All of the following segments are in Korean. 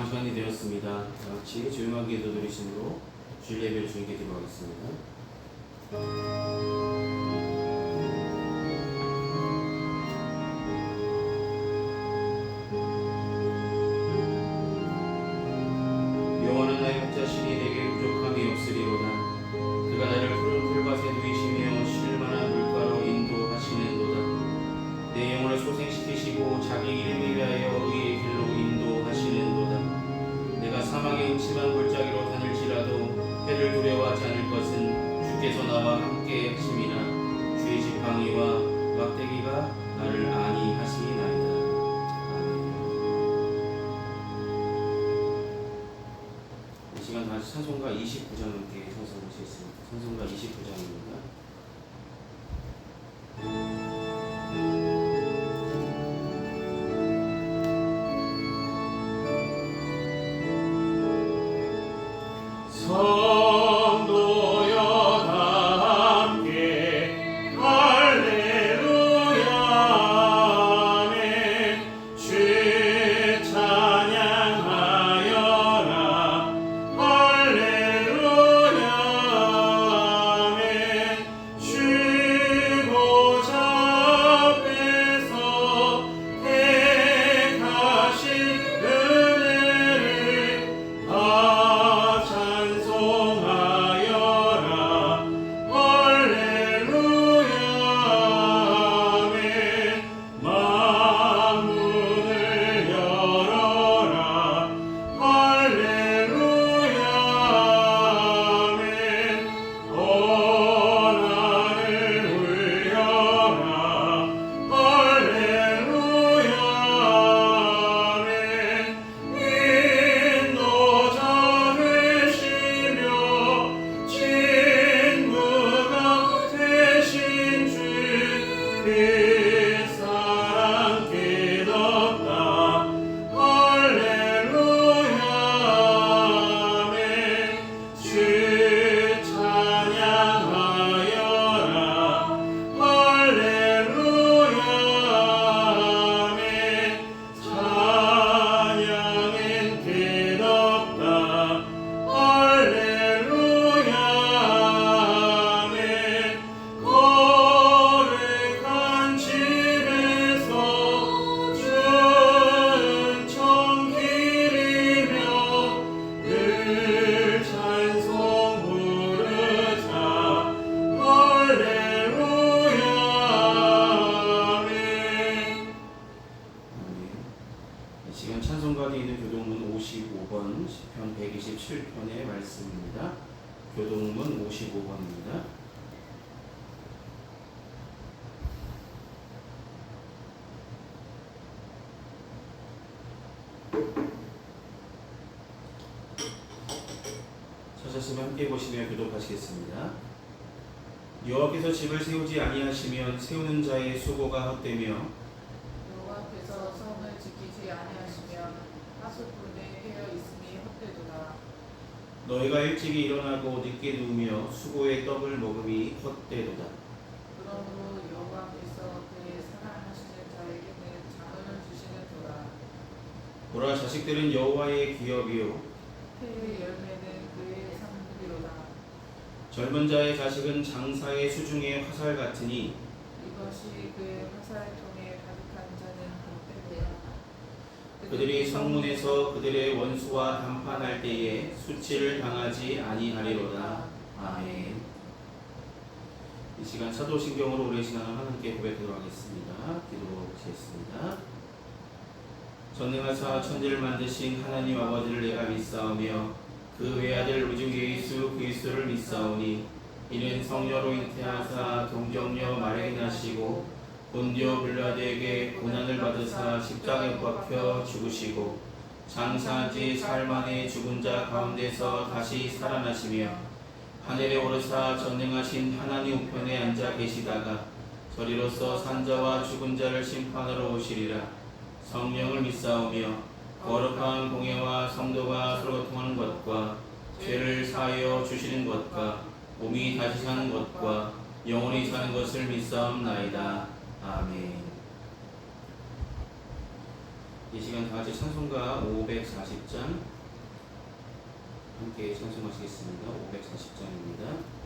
기도하는 시간이 되었습니다. 다 같이 조용하게 기도 드리심으로 주일 예배를 주님께 드리겠습니다. 여호와는 나의 목자시니 내게 부족함이 없으리로다. 그가 나를 푸른 풀밭에 누이시며 쉴 만한 물가로 인도하시는도다. 내 영혼을 소생시키시고 자기 이름을 위하여 의의 길로 인도하시는도다. 내가 사망의 음침한 골짜기로 다닐지라도 해를 두려워하지 않을 것은 주께서 나와 함께 하심이나 주의 지팡이와 막대기가 나를 안위하시나이다. 이 시간 다시 찬송가 29장 함께 찬송하시겠습니다. 찬송가 29장입니다. 시편 127편의 말씀입니다. 교동문 55번입니다. 찾으시면 함께 보시며 교독하시겠습니다. 여호와께서 집을 세우지 아니하시면 세우는 자의 수고가 헛되며 여호와께서 성을 지키지 아니하시면 하수꾼의 깨어 있음이 헛되도다. 너희가 일찍이 일어나고 늦게 누우며 수고의 떡을 먹음이 헛되도다. 그러므로 여호와께서 그의 사랑하시는 자에게는 자문을 주시는도다. 보라, 자식들은 여호와의 기업이요 태의 열매는 그의 상급이로다. 젊은 자의 자식은 장사의 수중의 화살 같으니 이것이 그의 화살통에 가득한 자는 복되도다. 그들이 성문에서 그들의 원수와 담판할 때에 수치를 당하지 아니하리로다. 아멘. 이 시간 사도신경으로 우리의 신앙을 하나님께 고백하도록 하겠습니다. 기도하시겠습니다. 전능하사 천지를 만드신 하나님 아버지를 내가 믿사오며 그 외아들 우주 예수 그리스도를 믿사오니 이는 성녀로 잉태하사 동정녀 마리아에 나시고 본디오 빌라도에게 고난을 받으사 십자가에 못 박혀 죽으시고 장사한 지 사흘 만에 죽은 자 가운데서 다시 살아나시며 하늘에 오르사 전능하신 하나님 우편에 앉아 계시다가 저리로서 산자와 죽은 자를 심판하러 오시리라. 성령을 믿사오며 거룩한 공예와 성도가 서로 통하는 것과 죄를 사하여 주시는 것과 몸이 다시 사는 것과 영원히 사는 것을 믿사옵나이다. 아멘. 이 시간 다 같이 찬송가 540장 함께 찬송하시겠습니다. 540장입니다.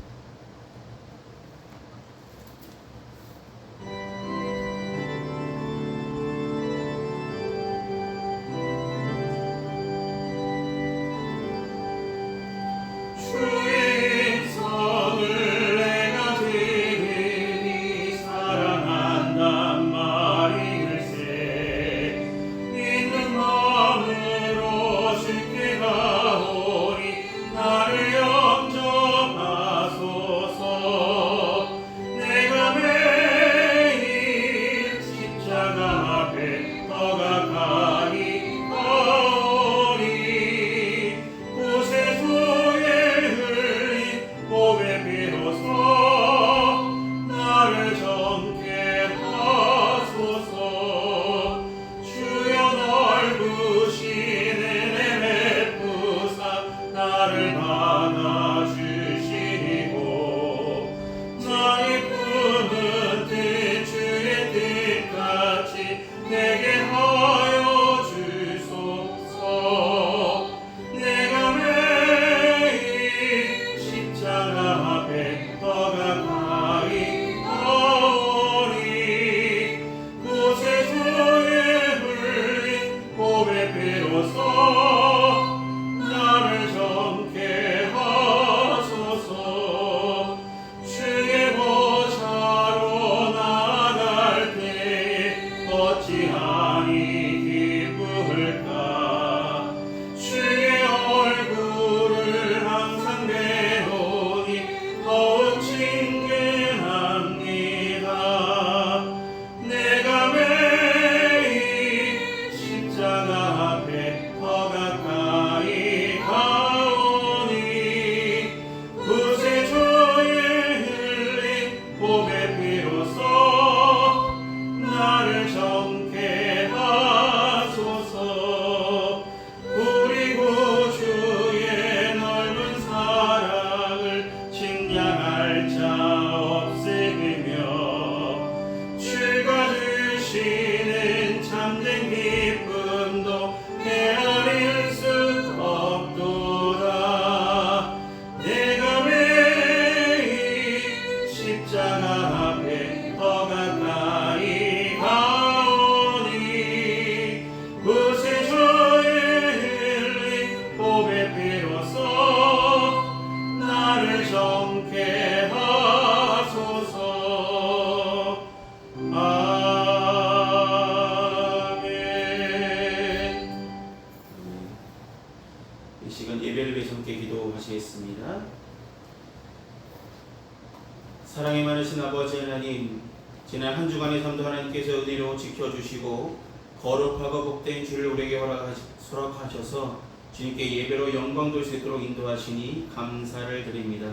사랑이 많으신 아버지 하나님, 지난 한 주간의 삶도 하나님께서 은혜로 지켜주시고 거룩하고 복된 주를 우리에게 허락하셔서 주님께 예배로 영광 돌 수 있도록 인도하시니 감사를 드립니다.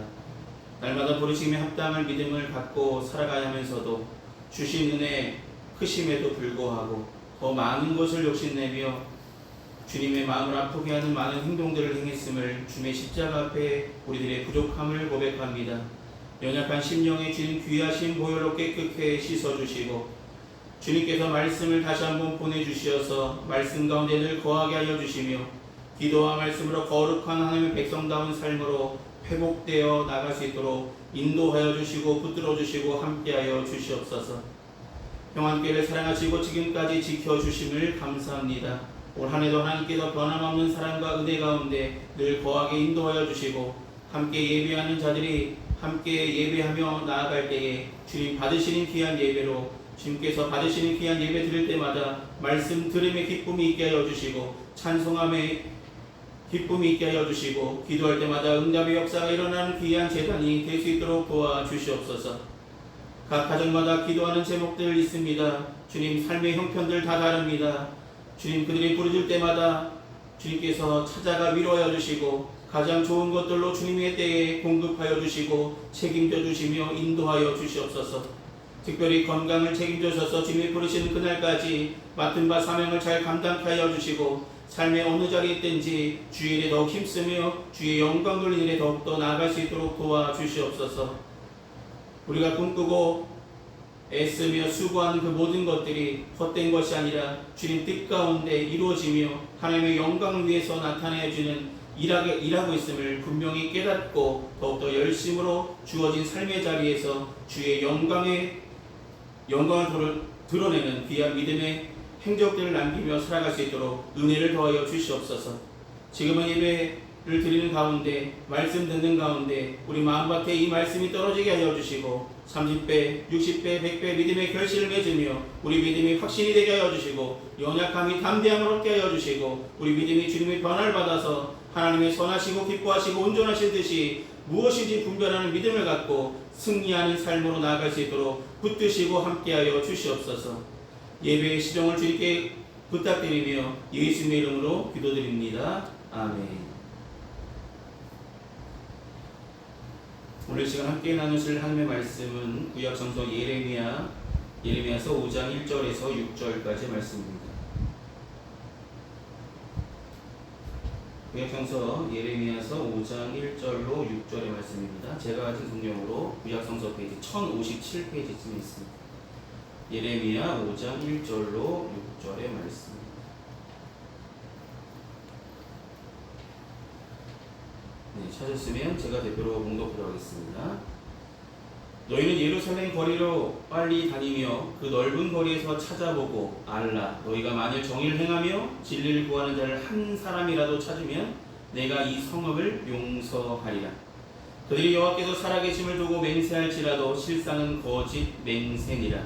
날마다 부르심에 합당할 믿음을 갖고 살아가야 하면서도 주신 은혜 크심에도 불구하고 더 많은 것을 욕심내며 주님의 마음을 아프게 하는 많은 행동들을 행했음을 주님의 십자가 앞에 우리들의 부족함을 고백합니다. 연약한 심령에 주님 귀하신 보혈로 깨끗게 씻어주시고 주님께서 말씀을 다시 한번 보내주시어서 말씀 가운데 늘 거하게 하여 주시며 기도와 말씀으로 거룩한 하나님의 백성다운 삶으로 회복되어 나갈 수 있도록 인도하여 주시고 붙들어 주시고 함께하여 주시옵소서. 평안교회를 사랑하시고 지금까지 지켜주심을 감사합니다. 올 한해도 하나님께서 변함없는 사랑과 은혜 가운데 늘 거하게 인도하여 주시고 함께 예배하는 자들이 함께 예배하며 나아갈 때에 주님 받으시는 귀한 예배로 주님께서 받으시는 귀한 예배 드릴 때마다 말씀 들음의 기쁨이 있게 하여 주시고 찬송함의 기쁨이 있게 하여 주시고 기도할 때마다 응답의 역사가 일어나는 귀한 제단이 될 수 있도록 도와주시옵소서. 각 가정마다 기도하는 제목들 있습니다. 주님 삶의 형편들 다 다릅니다. 주님 그들이 부르짖을 때마다 주님께서 찾아가 위로하여 주시고 가장 좋은 것들로 주님의 때에 공급하여 주시고 책임져 주시며 인도하여 주시옵소서. 특별히 건강을 책임져 주셔서 주님이 부르시는 그날까지 맡은 바 사명을 잘 감당케 하여 주시고 삶의 어느 자리에 있든지 주의 일에 더욱 힘쓰며 주의 영광 돌리는 일에 더욱더 나아갈 수 있도록 도와주시옵소서. 우리가 꿈꾸고 애쓰며 수고하는 그 모든 것들이 헛된 것이 아니라 주님 뜻 가운데 이루어지며 하나님의 영광을 위해서 나타내주는 일하고 있음을 분명히 깨닫고 더욱더 열심으로 주어진 삶의 자리에서 주의 영광을 드러내는 귀한 믿음의 행적들을 남기며 살아갈 수 있도록 은혜를 더하여 주시옵소서. 지금은 예배를 드리는 가운데 말씀 듣는 가운데 우리 마음밭에 이 말씀이 떨어지게 하여 주시고 30배, 60배, 100배 믿음의 결실을 맺으며 우리 믿음이 확신이 되게 하여 주시고 연약함이 담대함을 얻게 하여 주시고 우리 믿음이 주님의 변화를 받아서 하나님의 선하시고 기뻐하시고 온전하신 듯이 무엇인지 분별하는 믿음을 갖고 승리하는 삶으로 나아갈 수 있도록 붙드시고 함께하여 주시옵소서. 예배의 시종을 주님께 부탁드리며 예수님의 이름으로 기도드립니다. 아멘. 오늘 시간 함께 나누실 하나님의 말씀은 구약성서 예레미야서 5장 1절에서 6절까지 말씀입니다. 구약성서 예레미야서 5장 1절로 6절의 말씀입니다. 제가 가진 성경으로 구약성서 페이지 1057페이지쯤에 있습니다. 예레미야 5장 1절로 6절의 말씀. 네, 찾았으면 제가 대표로 봉독하도록 하겠습니다. 너희는 예루살렘 거리로 빨리 다니며 그 넓은 거리에서 찾아보고 알라. 너희가 만일 정의를 행하며 진리를 구하는 자를 한 사람이라도 찾으면 내가 이 성읍을 용서하리라. 그들이 여호와께서 살아계심을 두고 맹세할지라도 실상은 거짓 맹세니라.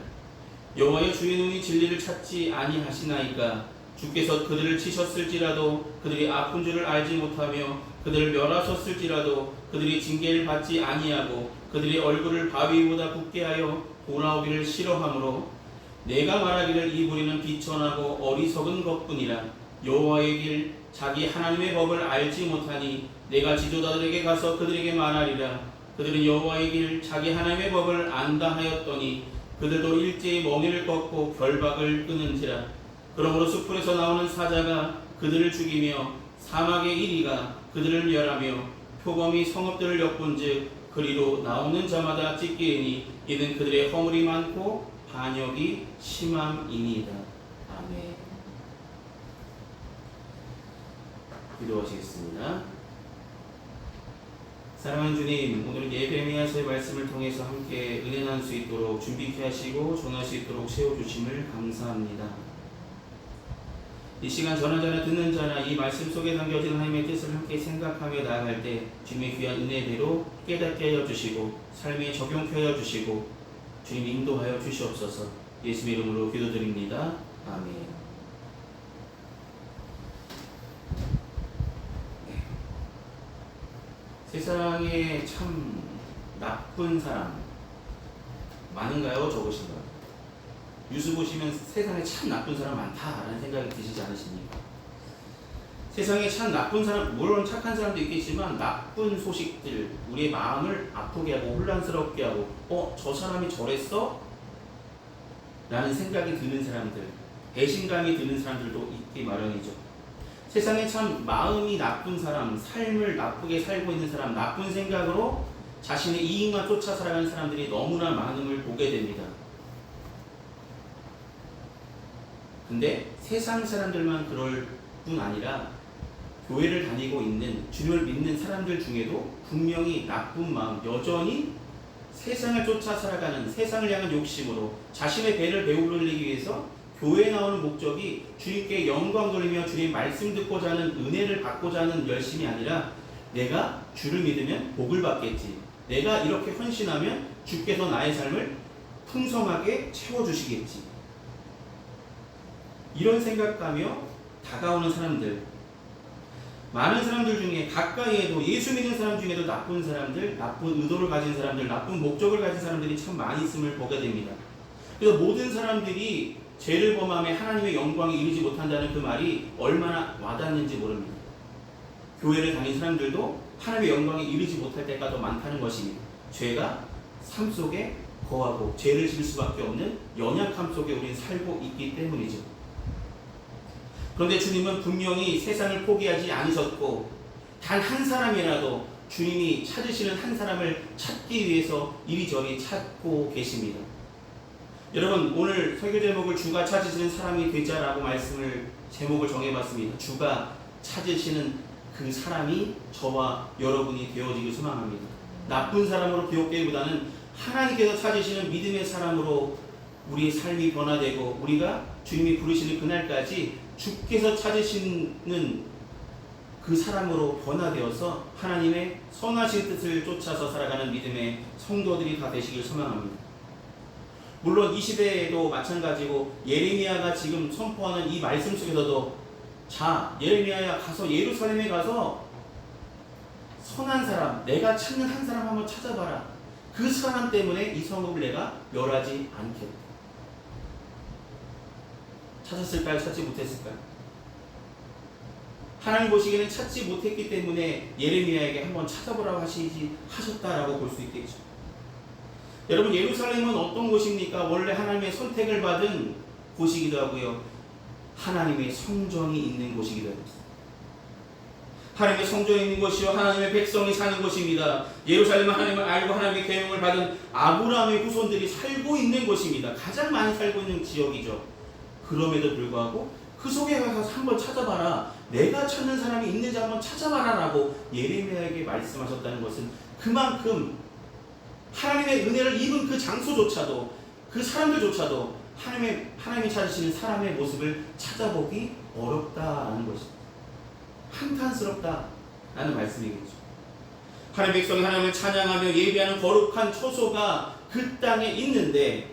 여호와의 주의 눈이 진리를 찾지 아니하시나이까. 주께서 그들을 치셨을지라도 그들이 아픈 줄을 알지 못하며 그들을 멸하셨을지라도 그들이 징계를 받지 아니하고 그들이 얼굴을 바위보다 굽게 하여 돌아오기를 싫어하므로 내가 말하기를 이 무리는 비천하고 어리석은 것뿐이라. 여호와의 길 자기 하나님의 법을 알지 못하니 내가 지도자들에게 가서 그들에게 말하리라. 그들은 여호와의 길 자기 하나님의 법을 안다 하였더니 그들도 일제히 멍에를 꺾고 결박을 끊은지라. 그러므로 숲풀에서 나오는 사자가 그들을 죽이며 사막의 이리가 그들을 멸하며 표범이 성읍들을 엿본즉 그리로 나오는 자마다 찢기리니 이는 그들의 허물이 많고 반역이 심함이니이다. 아멘. 기도하시겠습니다. 사랑하는 주님, 오늘 예레미야서의 말씀을 통해서 함께 은혜 나눌 수 있도록 준비케 하시고 전할 수 있도록 세워주심을 감사합니다. 이 시간 전하자나 듣는 자나 이 말씀 속에 담겨진 하나님의 뜻을 함께 생각하며 나아갈 때 주님의 귀한 은혜대로 깨닫게 하여 주시고 삶에 적용케 하여 주시고 주님 인도하여 주시옵소서. 예수의 이름으로 기도드립니다. 아멘. 세상에 참 나쁜 사람 많은가요? 적으신가요? 뉴스 보시면 세상에 참 나쁜 사람 많다라는 생각이 드시지 않으십니까? 세상에 참 나쁜 사람, 물론 착한 사람도 있겠지만 나쁜 소식들, 우리의 마음을 아프게 하고 혼란스럽게 하고 저 사람이 저랬어? 라는 생각이 드는 사람들, 배신감이 드는 사람들도 있기 마련이죠. 세상에 참 마음이 나쁜 사람, 삶을 나쁘게 살고 있는 사람, 나쁜 생각으로 자신의 이익만 쫓아 살아가는 사람들이 너무나 많음을 보게 됩니다. 근데 세상 사람들만 그럴 뿐 아니라 교회를 다니고 있는 주님을 믿는 사람들 중에도 분명히 나쁜 마음, 여전히 세상을 쫓아 살아가는 세상을 향한 욕심으로 자신의 배를 배불리기 위해서 교회에 나오는 목적이 주님께 영광 돌리며 주님 말씀 듣고자 하는 은혜를 받고자 하는 열심이 아니라 내가 주를 믿으면 복을 받겠지, 내가 이렇게 헌신하면 주께서 나의 삶을 풍성하게 채워주시겠지, 이런 생각하며 다가오는 사람들, 많은 사람들 중에 가까이에도 예수 믿는 사람 중에도 나쁜 사람들, 나쁜 의도를 가진 사람들, 나쁜 목적을 가진 사람들이 참 많이 있음을 보게 됩니다. 그래서 모든 사람들이 죄를 범함에 하나님의 영광에 이르지 못한다는 그 말이 얼마나 와닿는지 모릅니다. 교회를 다닌 사람들도 하나님의 영광에 이르지 못할 때가 더 많다는 것입니다. 죄가 삶 속에 거하고 죄를 지을 수밖에 없는 연약함 속에 우리는 살고 있기 때문이죠. 그런데 주님은 분명히 세상을 포기하지 않으셨고 단 한 사람이라도 주님이 찾으시는 한 사람을 찾기 위해서 이리저리 찾고 계십니다. 여러분, 오늘 설교 제목을 주가 찾으시는 사람이 되자라고 제목을 정해봤습니다. 주가 찾으시는 그 사람이 저와 여러분이 되어지길 소망합니다. 나쁜 사람으로 기억되기보다는 하나님께서 찾으시는 믿음의 사람으로 우리의 삶이 변화되고 우리가 주님이 부르시는 그날까지 주께서 찾으시는 그 사람으로 변화되어서 하나님의 선하신 뜻을 쫓아서 살아가는 믿음의 성도들이 다 되시길 소망합니다. 물론 이 시대에도 마찬가지고 예레미야가 지금 선포하는 이 말씀 속에서도 자, 예레미야야 가서 예루살렘에 가서 선한 사람, 내가 찾는 한 사람 한번 찾아봐라. 그 사람 때문에 이 성읍을 내가 멸하지 않겠다. 찾았을까요? 찾지 못했을까요? 하나님 보시기에는 찾지 못했기 때문에 예레미야에게 한번 찾아보라고 하셨다라고 볼 수 있겠죠. 여러분, 예루살렘은 어떤 곳입니까? 원래 하나님의 선택을 받은 곳이기도 하고요, 하나님의 성전이 있는 곳이기도 합니다. 하나님의 성전이 있는 곳이요, 하나님의 백성이 사는 곳입니다. 예루살렘은 하나님을 알고 하나님의 계명을 받은 아브라함의 후손들이 살고 있는 곳입니다. 가장 많이 살고 있는 지역이죠. 그럼에도 불구하고 그 속에 가서 한번 찾아봐라, 내가 찾는 사람이 있는지 한번 찾아봐라 라고 예레미야에게 말씀하셨다는 것은 그만큼 하나님의 은혜를 입은 그 장소조차도, 그 사람들조차도 하나님이 찾으시는 사람의 모습을 찾아보기 어렵다라는 것입니다. 한탄스럽다라는 말씀이겠죠. 하나님의 백성이 하나님을 찬양하며 예배하는 거룩한 처소가 그 땅에 있는데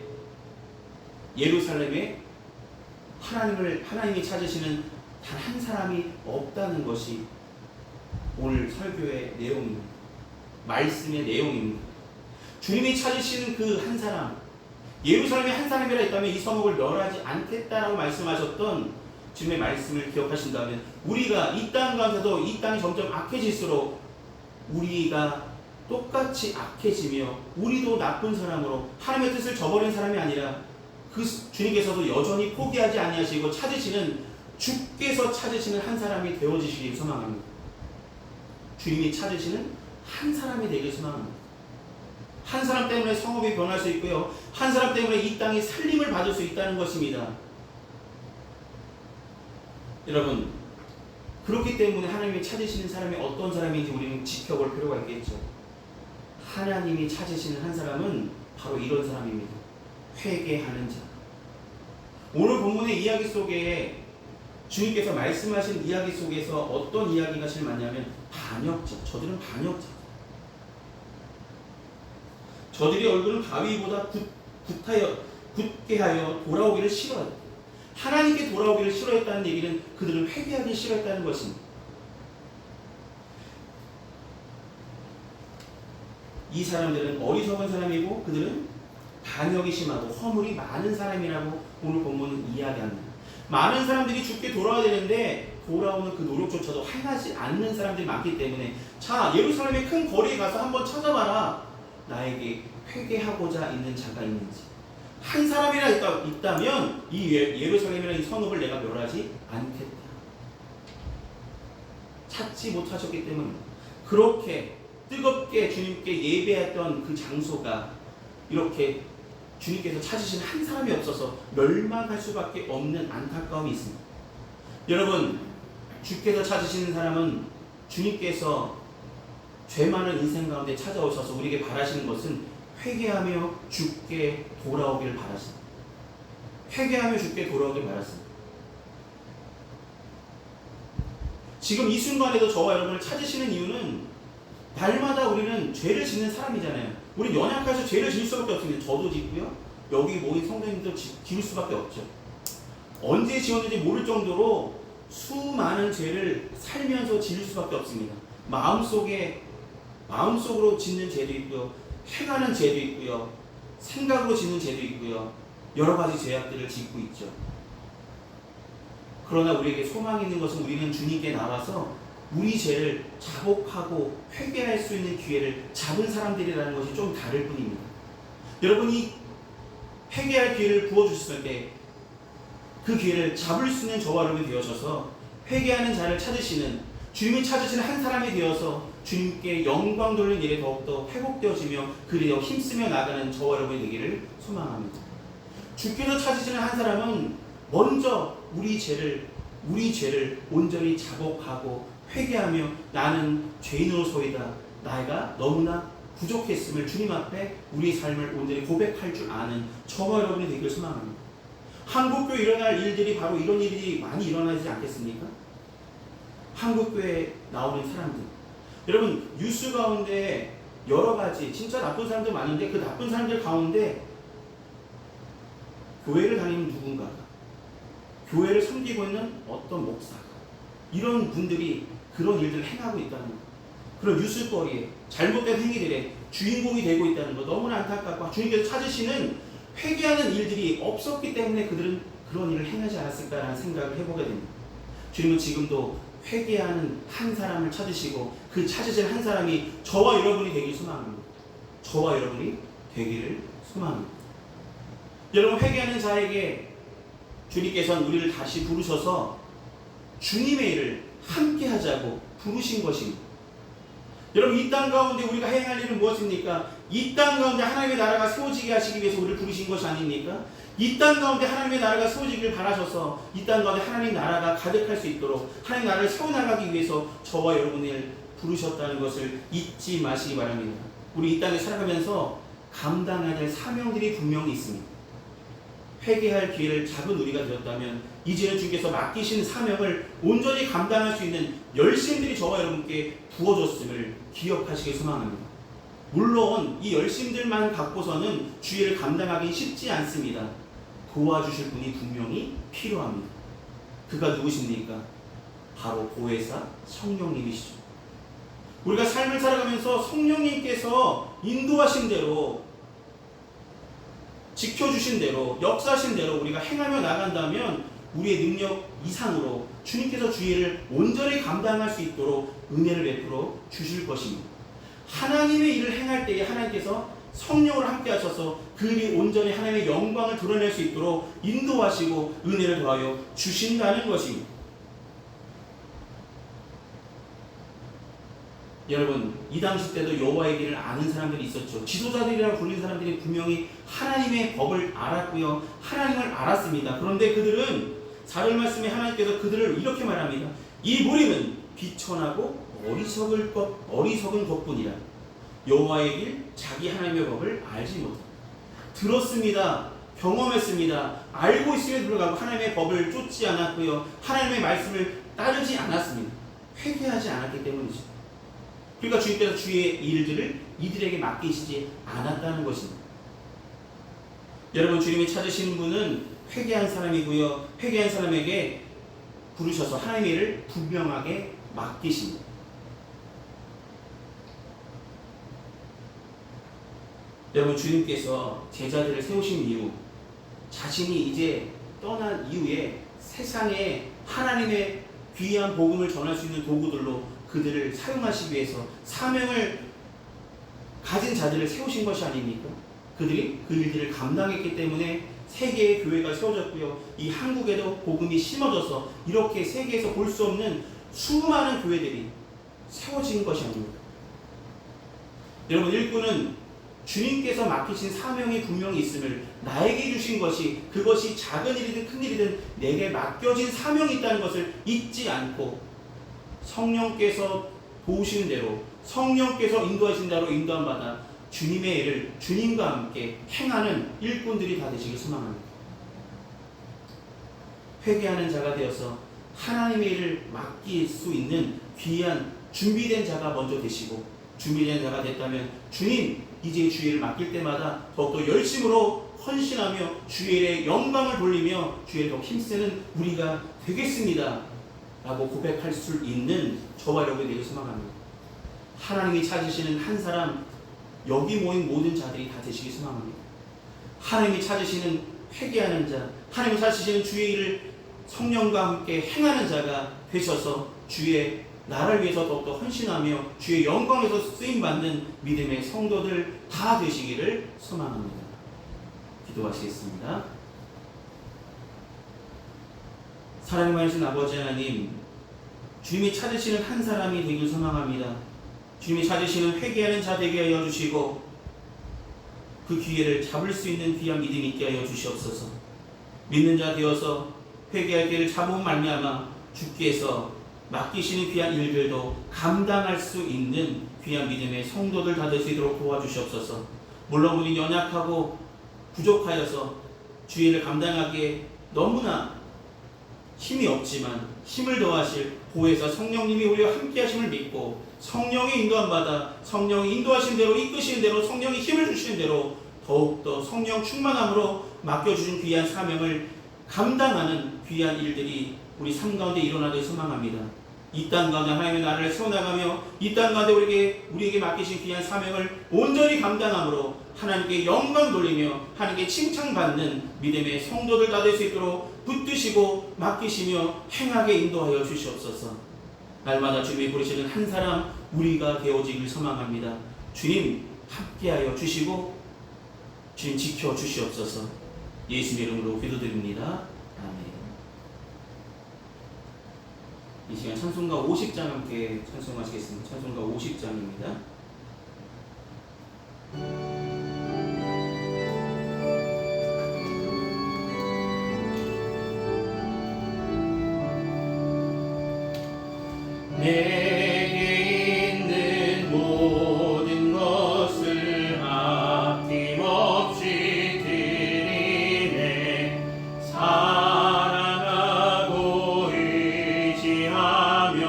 예루살렘에 하나님이 찾으시는 단 한 사람이 없다는 것이 오늘 설교의 내용입니다. 말씀의 내용입니다. 주님이 찾으시는 그 한 사람, 예루살렘에 한 사람이라 했다면 이 성읍을 멸하지 않겠다라고 말씀하셨던 주님의 말씀을 기억하신다면 우리가 이 땅 가운데도 이 땅이 점점 악해질수록 우리가 똑같이 악해지며 우리도 나쁜 사람으로 하나님의 뜻을 저버린 사람이 아니라 그 주님께서도 여전히 포기하지 아니하시고 주께서 찾으시는 한 사람이 되어지시길 소망합니다. 주님이 찾으시는 한 사람이 되길 소망합니다. 한 사람 때문에 성읍이 변할 수 있고요, 한 사람 때문에 이 땅이 살림을 받을 수 있다는 것입니다. 여러분, 그렇기 때문에 하나님이 찾으시는 사람이 어떤 사람인지 우리는 지켜볼 필요가 있겠죠. 하나님이 찾으시는 한 사람은 바로 이런 사람입니다. 회개하는 자. 오늘 본문의 이야기 속에 주님께서 말씀하신 이야기 속에서 어떤 이야기가 제일 많냐면 반역자. 저들은 반역자. 저들이 얼굴은 바위보다 굳게 하여 돌아오기를 싫어했다. 하나님께 돌아오기를 싫어했다는 얘기는 그들은 회개하기 싫어했다는 것입니다. 이 사람들은 어리석은 사람이고 그들은 반역이 심하고 허물이 많은 사람이라고 오늘 본문은 이야기합니다. 많은 사람들이 죽게 돌아와야 되는데 돌아오는 그 노력조차도 행하지 않는 사람들이 많기 때문에 자, 예루살렘의 큰 거리에 가서 한번 찾아봐라. 나에게 회개하고자 있는 자가 있는지. 한 사람이라 있다면 이 예루살렘이라는 이 성읍을 내가 멸하지 않겠다. 찾지 못하셨기 때문에 그렇게 뜨겁게 주님께 예배했던 그 장소가 이렇게 주님께서 찾으신 한 사람이 없어서 멸망할 수밖에 없는 안타까움이 있습니다. 여러분, 주께서 찾으시는 사람은 주님께서 죄 많은 인생 가운데 찾아오셔서 우리에게 바라시는 것은 회개하며 주께 돌아오기를 바라십니다. 회개하며 주께 돌아오기를 바라십니다. 지금 이 순간에도 저와 여러분을 찾으시는 이유는 날마다 우리는 죄를 짓는 사람이잖아요. 우리 연약해서 죄를 지을 수밖에 없습니다. 저도 짓고요, 여기 모인 성도님도 지을 수밖에 없죠. 언제 지었는지 모를 정도로 수많은 죄를 살면서 지을 수밖에 없습니다. 마음속으로 짓는 죄도 있고요, 행하는 죄도 있고요, 생각으로 짓는 죄도 있고요, 여러 가지 죄악들을 짓고 있죠. 그러나 우리에게 소망이 있는 것은 우리는 주님께 나와서 우리 죄를 자복하고 회개할 수 있는 기회를 잡은 사람들이라는 것이 좀 다를 뿐입니다. 여러분이 회개할 기회를 부어주셨을 때 그 기회를 잡을 수 있는 저와 여러분이 되어셔서 회개하는 자를 찾으시는, 주님이 찾으시는 한 사람이 되어서 주님께 영광 돌리는 일에 더욱더 회복되어지며 그리어 힘쓰며 나가는 저와 여러분이 되기를 소망합니다. 주께서 찾으시는 한 사람은 먼저 우리 죄를 온전히 자복하고 회개하며 나는 죄인으로서이다. 나이가 너무나 부족했음을 주님 앞에 우리 삶을 온전히 고백할 줄 아는 저와 여러분이 되길 소망합니다. 한국교회 일어날 일들이 바로 이런 일이 많이 일어나지 않겠습니까? 한국교회에 나오는 사람들, 여러분 뉴스 가운데 여러 가지 진짜 나쁜 사람들 많은데 그 나쁜 사람들 가운데 교회를 다니는 누군가가, 교회를 섬기고 있는 어떤 목사가, 이런 분들이 그런 일들을 행하고 있다는 것, 그런 뉴스거리에 잘못된 행위들의 주인공이 되고 있다는 것 너무나 안타깝고, 주님께서 찾으시는 회개하는 일들이 없었기 때문에 그들은 그런 일을 행하지 않았을까라는 생각을 해보게 됩니다. 주님은 지금도 회개하는 한 사람을 찾으시고 그 찾으신 한 사람이 저와 여러분이 되길 소망합니다. 저와 여러분이 되기를 소망합니다. 여러분, 회개하는 자에게 주님께서는 우리를 다시 부르셔서 주님의 일을 함께 하자고 부르신 것입니다. 여러분, 이 땅 가운데 우리가 행할 일은 무엇입니까? 이 땅 가운데 하나님의 나라가 세워지게 하시기 위해서 우리를 부르신 것이 아닙니까? 이 땅 가운데 하나님의 나라가 세워지기를 바라셔서 이 땅 가운데 하나님의 나라가 가득할 수 있도록 하나님의 나라를 세워나가기 위해서 저와 여러분을 부르셨다는 것을 잊지 마시기 바랍니다. 우리 이 땅에 살아가면서 감당해야 될 사명들이 분명히 있습니다. 회개할 기회를 잡은 우리가 되었다면 이제는 주께서 맡기신 사명을 온전히 감당할 수 있는 열심들이 저와 여러분께 부어졌음을 기억하시길 소망합니다. 물론 이 열심들만 갖고서는 주의를 감당하기 쉽지 않습니다. 도와주실 분이 분명히 필요합니다. 그가 누구십니까? 바로 보혜사 성령님이시죠. 우리가 삶을 살아가면서 성령님께서 인도하신 대로, 지켜주신 대로, 역사하신 대로 우리가 행하며 나간다면 우리의 능력 이상으로 주님께서 주의를 온전히 감당할 수 있도록 은혜를 베풀어 주실 것입니다. 하나님의 일을 행할 때에 하나님께서 성령을 함께 하셔서 그 일이 온전히 하나님의 영광을 드러낼 수 있도록 인도하시고 은혜를 더하여 주신다는 것입니다. 여러분, 이 당시 때도 여호와의 길을 아는 사람들이 있었죠. 지도자들이라고 불리는 사람들이 분명히 하나님의 법을 알았고요, 하나님을 알았습니다. 그런데 그들은 4절 말씀에 하나님께서 그들을 이렇게 말합니다. 이 무리는 비천하고 어리석은 것뿐이라. 여호와의 길, 자기 하나님의 법을 알지 못합니다. 들었습니다. 경험했습니다. 알고 있음에도 불구하고 하나님의 법을 쫓지 않았고요, 하나님의 말씀을 따르지 않았습니다. 회개하지 않았기 때문이죠. 그러니까 주님께서 주의 일들을 이들에게 맡기시지 않았다는 것입니다. 여러분, 주님이 찾으시는 분은 회개한 사람이고요, 회개한 사람에게 부르셔서 하나님의 일을 분명하게 맡기십니다. 여러분, 주님께서 제자들을 세우신 이유, 자신이 이제 떠난 이후에 세상에 하나님의 귀한 복음을 전할 수 있는 도구들로 그들을 사용하시기 위해서 사명을 가진 자들을 세우신 것이 아닙니까? 그들이 그 일들을 감당했기 때문에 세계의 교회가 세워졌고요, 이 한국에도 복음이 심어져서 이렇게 세계에서 볼 수 없는 수많은 교회들이 세워진 것이 아닙니다. 여러분, 일꾼은 주님께서 맡기신 사명이 분명히 있음을, 나에게 주신 것이, 그것이 작은 일이든 큰 일이든 내게 맡겨진 사명이 있다는 것을 잊지 않고 성령께서 도우시는 대로, 성령께서 인도하신 대로 인도함 받아 주님의 일을 주님과 함께 행하는 일꾼들이 다 되시길 소망합니다. 회개하는 자가 되어서 하나님의 일을 맡길 수 있는 귀한 준비된 자가 먼저 되시고, 준비된 자가 됐다면 주님, 이제 주의 일을 맡길 때마다 더욱더 열심으로 헌신하며 주의 일에 영광을 돌리며 주의 일에 더 힘쓰는 우리가 되겠습니다 라고 고백할 수 있는 저와 여러분이 되길 소망합니다. 하나님이 찾으시는 한 사람, 여기 모인 모든 자들이 다 되시길 소망합니다. 하나님이 찾으시는 회개하는 자, 하나님이 찾으시는 주의 일을 성령과 함께 행하는 자가 되셔서 주의 나라를 위해서 더욱더 헌신하며 주의 영광에서 쓰임받는 믿음의 성도들 다 되시기를 소망합니다. 기도하시겠습니다. 사랑이 많으신 아버지 하나님, 주님이 찾으시는 한 사람이 되길 소망합니다. 주님이 찾으시는 회개하는 자 되게 하여 주시고, 그 기회를 잡을 수 있는 귀한 믿음 있게 하여 주시옵소서. 믿는 자 되어서 회개할 길을 잡으면 말미암아 주께서 맡기시는 귀한 일들도 감당할 수 있는 귀한 믿음의 성도들 다 될 수 있도록 도와주시옵소서. 물론 우리 연약하고 부족하여서 주의를 감당하기에 너무나 힘이 없지만 힘을 더하실 보혜사 성령님이 우리와 함께 하심을 믿고 성령의 인도함 받아 성령이 인도하신 대로 이끄시는 대로 성령이 힘을 주시는 대로 더욱더 성령 충만함으로 맡겨주신 귀한 사명을 감당하는 귀한 일들이 우리 삶 가운데 일어나길 소망합니다. 이 땅 가운데 하나님의 나라를 세워나가며 이 땅 가운데 우리에게 맡기신 귀한 사명을 온전히 감당함으로 하나님께 영광 돌리며 하나님께 칭찬받는 믿음의 성도들 다 될 수 있도록 붙드시고 맡기시며 행하게 인도하여 주시옵소서. 날마다 주님이 부르시는 한 사람 우리가 되어지길 소망합니다. 주님 함께하여 주시고 주님 지켜 주시옵소서. 예수님의 이름으로 기도드립니다. 아멘. 이 시간 찬송가 50장 함께 찬송하시겠습니다. 찬송가 50장입니다. 내게 있는 모든 것을 아낌없이 드리네. 사랑하고 의지하며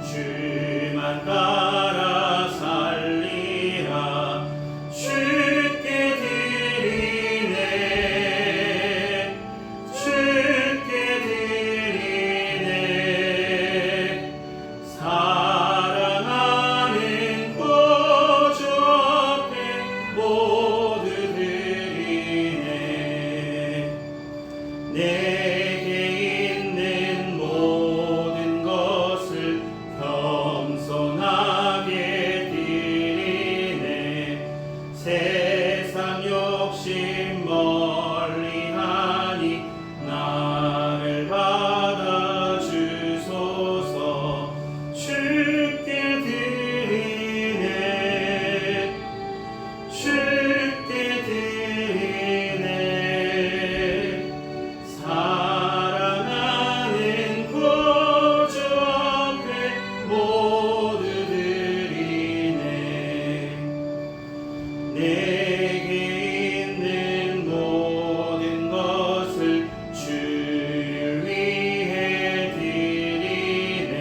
주만 따라 살리라. 주께 드리네. 주께 드리네. 사랑하는 구주 앞에 모두 드리네. 내게 있는 모든 것을 겸손하게 드리네. 세상 욕심 멀리하니 나를 받아 주소서. 주께 드리네. 주께 드리네. 사랑하는 구주 앞에 모두 드리네. 내게 있는 모든 것을 주를 위해 드리네.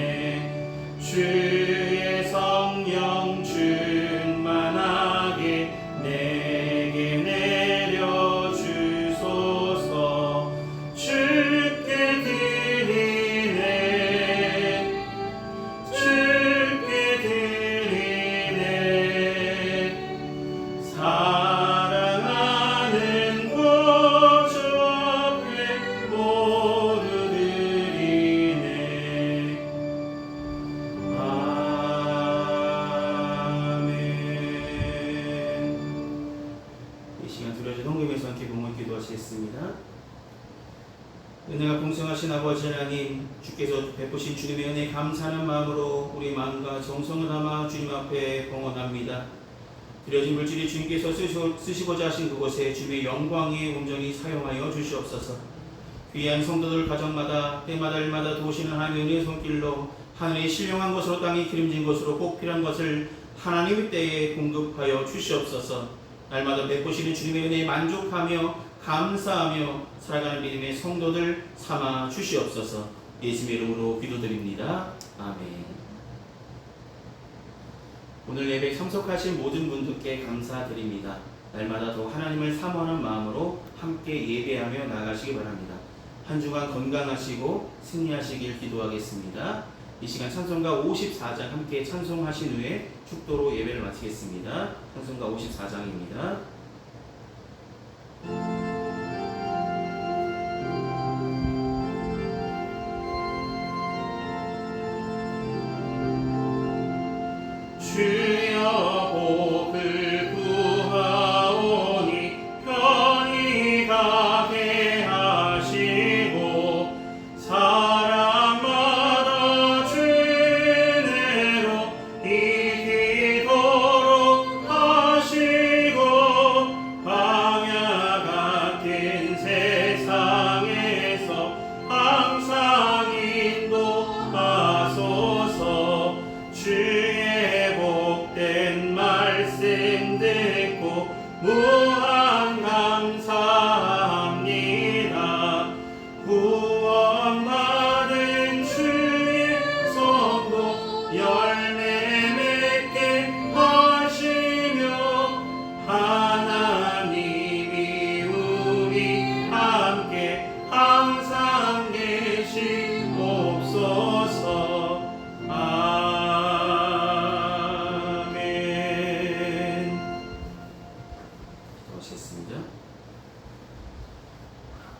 주의 성령 충만하게 내게 내려 주소서. 주께 드리네. 주께 드리네. 사랑하는 구주 앞에 모두 드리네. 아멘. 이 시간 두려워진 헌금에서 함께 공헌 기도하시겠습니다. 은혜가 풍성하신 아버지 하나님, 주께서 베푸신 주님의 은혜에 감사하는 마음으로 우리 마음과 정성을 담아 주님 앞에 봉헌합니다. 드려진 물질이 주님께서 쓰시고자 하신 그곳에 주님의 영광에 온전히 사용하여 주시옵소서. 귀한 성도들 가정마다 때마다 일마다 도우시는 하나님의 은혜의 손길로 하늘의 신령한 것으로 땅이 기름진 것으로 꼭 필요한 것을 하나님의 때에 공급하여 주시옵소서. 날마다 베푸시는 주님의 은혜에 만족하며 감사하며 살아가는 믿음의 성도들 삼아 주시옵소서. 예수님의 이름으로 기도드립니다. 아멘. 오늘 예배에 참석하신 모든 분들께 감사드립니다. 날마다 더 하나님을 사모하는 마음으로 함께 예배하며 나가시기 바랍니다. 한 주간 건강하시고 승리하시길 기도하겠습니다. 이 시간 찬송가 54장 함께 찬송하신 후에 축도로 예배를 마치겠습니다. 찬송가 54장입니다. 주여 복을 구하오니 편히 가게 하시고 사람마다 주 은혜로 이기도록 하시고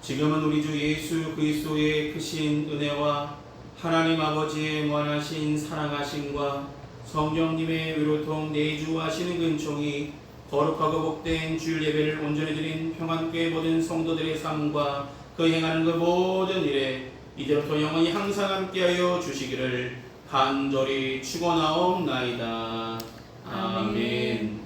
지금은 우리 주 예수 그리스도의 크신 은혜와 하나님 아버지의 무한하신 사랑하심과 성령님의 위로통 내주하시는 근총이 거룩하고 복된 주일 예배를 온전히 드린 평안교회 모든 성도들의 삶과 그 행하는 그 모든 일에 이제부터 영원히 항상 함께하여 주시기를 간절히 축원하옵나이다. 아멘.